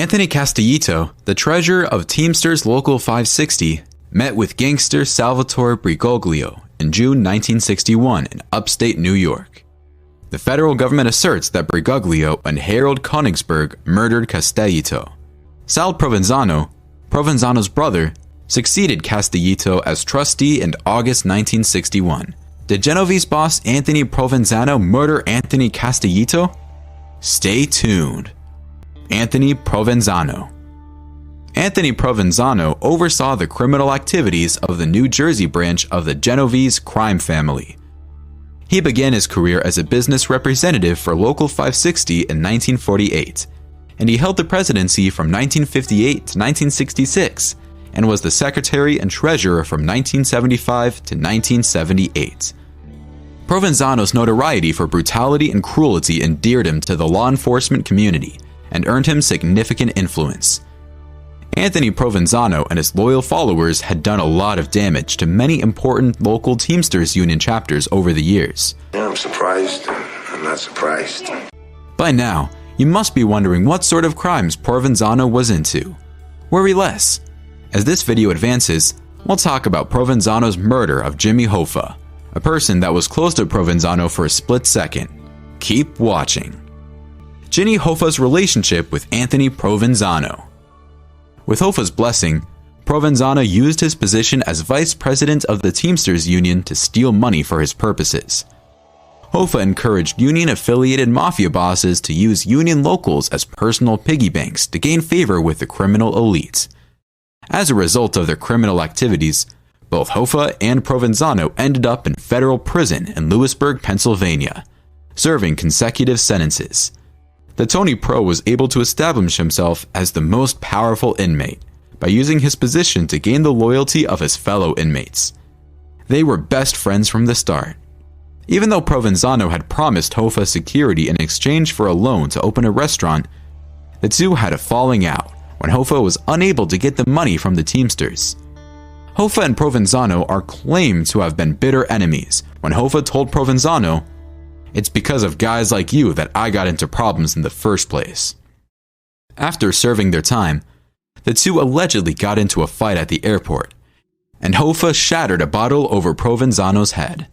Anthony Castellito, the treasurer of Teamsters Local 560, met with gangster Salvatore Briguglio in June 1961 in upstate New York. The federal government asserts that Briguglio and Harold Konigsberg murdered Castellito. Sal Provenzano, Provenzano's brother, succeeded Castellito as trustee in August 1961. Did Genovese boss Anthony Provenzano murder Anthony Castellito? Stay tuned. Anthony Provenzano. Anthony Provenzano oversaw the criminal activities of the New Jersey branch of the Genovese crime family. He began his career as a business representative for Local 560 in 1948, and he held the presidency from 1958 to 1966, and was the secretary and treasurer from 1975 to 1978. Provenzano's notoriety for brutality and cruelty endeared him to the law enforcement community and earned him significant influence. Anthony Provenzano and his loyal followers had done a lot of damage to many important local Teamsters Union chapters over the years. Yeah, I'm surprised. I'm not surprised. By now, you must be wondering what sort of crimes Provenzano was into. Worry less. As this video advances, we'll talk about Provenzano's murder of Jimmy Hoffa, a person that was close to Provenzano for a split second. Keep watching. Jimmy Hoffa's relationship with Anthony Provenzano. With Hoffa's blessing, Provenzano used his position as vice president of the Teamsters Union to steal money for his purposes. Hoffa encouraged union-affiliated mafia bosses to use union locals as personal piggy banks to gain favor with the criminal elite. As a result of their criminal activities, both Hoffa and Provenzano ended up in federal prison in Lewisburg, Pennsylvania, serving consecutive sentences. The Tony Pro was able to establish himself as the most powerful inmate by using his position to gain the loyalty of his fellow inmates. They were best friends from the start. Even though Provenzano had promised Hoffa security in exchange for a loan to open a restaurant, the two had a falling out when Hoffa was unable to get the money from the Teamsters. Hoffa and Provenzano are claimed to have been bitter enemies when Hoffa told Provenzano, "It's because of guys like you that I got into problems in the first place." After serving their time, the two allegedly got into a fight at the airport, and Hoffa shattered a bottle over Provenzano's head.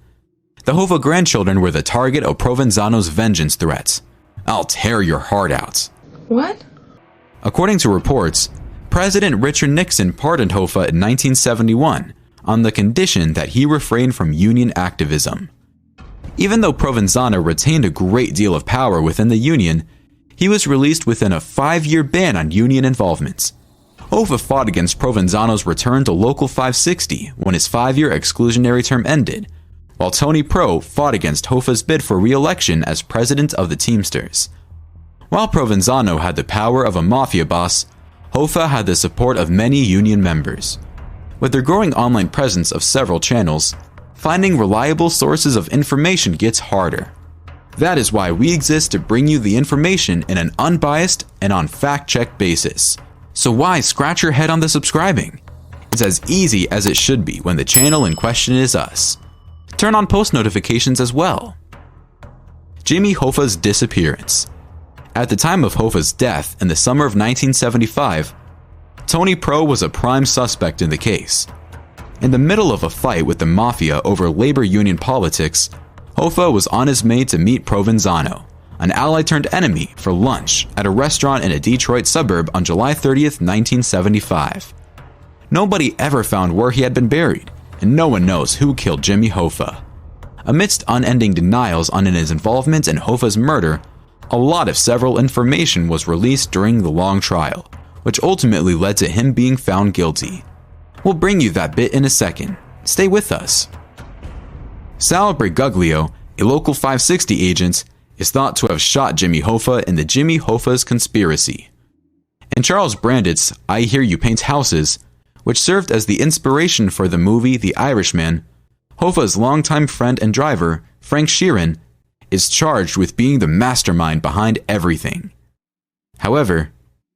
The Hoffa grandchildren were the target of Provenzano's vengeance threats. "I'll tear your heart out." What? According to reports, President Richard Nixon pardoned Hoffa in 1971 on the condition that he refrained from union activism. Even though Provenzano retained a great deal of power within the union, he was released within a 5-year ban on union involvement. Hoffa fought against Provenzano's return to Local 560 when his 5-year exclusionary term ended, while Tony Pro fought against Hoffa's bid for re-election as president of the Teamsters. While Provenzano had the power of a mafia boss, Hoffa had the support of many union members. With their growing online presence of several channels, finding reliable sources of information gets harder. That is why we exist to bring you the information in an unbiased and on fact-check basis. So why scratch your head on the subscribing? It's as easy as it should be when the channel in question is us. Turn on post notifications as well. Jimmy Hoffa's disappearance. At the time of Hoffa's death in the summer of 1975, Tony Pro was a prime suspect in the case. In the middle of a fight with the mafia over labor union politics, Hoffa was on his way to meet Provenzano, an ally turned enemy, for lunch at a restaurant in a Detroit suburb on July 30th, 1975. Nobody ever found where he had been buried, and no one knows who killed Jimmy Hoffa. Amidst unending denials on his involvement in Hoffa's murder, a lot of several information was released during the long trial, which ultimately led to him being found guilty. We'll bring you that bit in a second. Stay with us. Sal Briguglio, a Local 560 agent, is thought to have shot Jimmy Hoffa in the Jimmy Hoffa's conspiracy. In Charles Brandon's I Hear You Paint Houses, which served as the inspiration for the movie The Irishman, Hoffa's longtime friend and driver, Frank Sheeran, is charged with being the mastermind behind everything. However,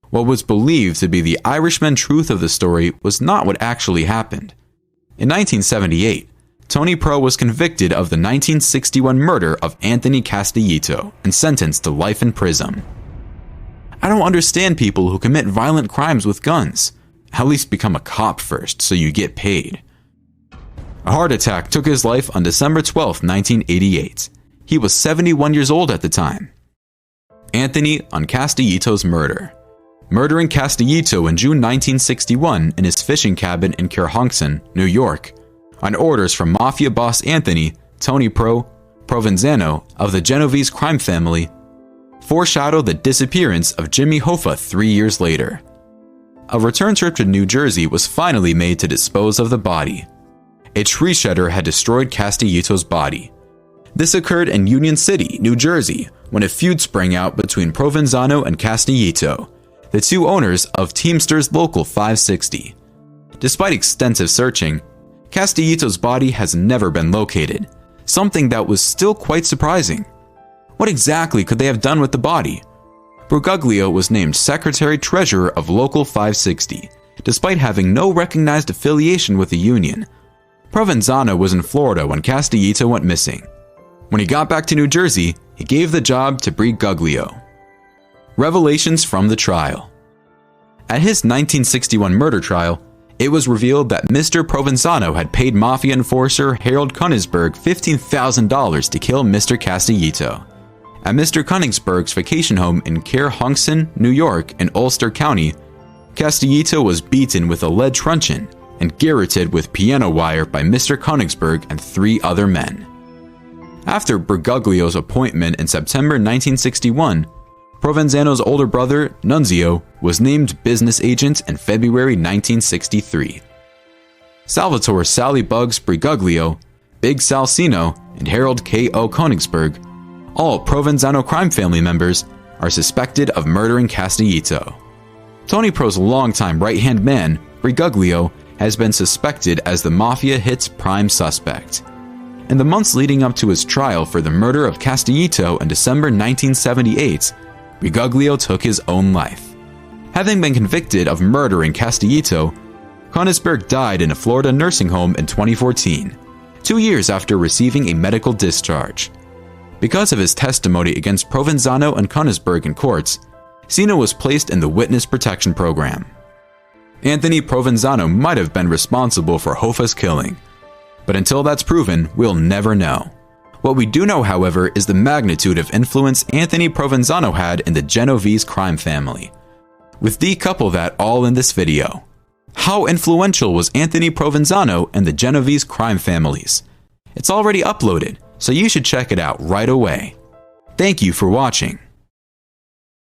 what was believed to be the Irishman truth of the story was not what actually happened. In 1978, Tony Pro was convicted of the 1961 murder of Anthony Castellito and sentenced to life in prison. I don't understand people who commit violent crimes with guns. At least become a cop first, so you get paid. A heart attack took his life on December 12, 1988. He was 71 years old at the time. Anthony on Castellito's murder. Murdering Castellito in June 1961 in his fishing cabin in Kerhonkson, New York, on orders from Mafia boss Anthony Provenzano of the Genovese crime family, foreshadowed the disappearance of Jimmy Hoffa 3 years later. A return trip to New Jersey was finally made to dispose of the body. A tree shedder had destroyed Castellito's body. This occurred in Union City, New Jersey, when a feud sprang out between Provenzano and Castellito, the two owners of Teamsters Local 560. Despite extensive searching, Castellito's body has never been located, something that was still quite surprising. What exactly could they have done with the body? Briguglio was named Secretary-Treasurer of Local 560, despite having no recognized affiliation with the union. Provenzano was in Florida when Castellito went missing. When he got back to New Jersey, he gave the job to Briguglio. Revelations from the trial. At his 1961 murder trial, it was revealed that Mr. Provenzano had paid mafia enforcer Harold Konigsberg $15,000 to kill Mr. Castellito. At Mr. Konigsberg's vacation home in Kerhonkson, New York in Ulster County, Castellito was beaten with a lead truncheon and garroted with piano wire by Mr. Konigsberg and 3 other men. After Briguglio's appointment in September 1961, Provenzano's older brother, Nunzio, was named business agent in February 1963. Salvatore Sally Bugs Briguglio, Big Salsino, and Harold K.O. Konigsberg, all Provenzano crime family members, are suspected of murdering Castellito. Tony Pro's longtime right-hand man, Briguglio, has been suspected as the mafia hit's prime suspect. In the months leading up to his trial for the murder of Castellito in December 1978, Briguglio took his own life. Having been convicted of murdering Castellito, Konigsberg died in a Florida nursing home in 2014, 2 years after receiving a medical discharge. Because of his testimony against Provenzano and Konigsberg in courts, Sino was placed in the Witness Protection Program. Anthony Provenzano might have been responsible for Hoffa's killing, but until that's proven, we'll never know. What we do know, however, is the magnitude of influence Anthony Provenzano had in the Genovese crime family. With decouple that all in this video. How influential was Anthony Provenzano and the Genovese crime families? It's already uploaded, so you should check it out right away. Thank you for watching.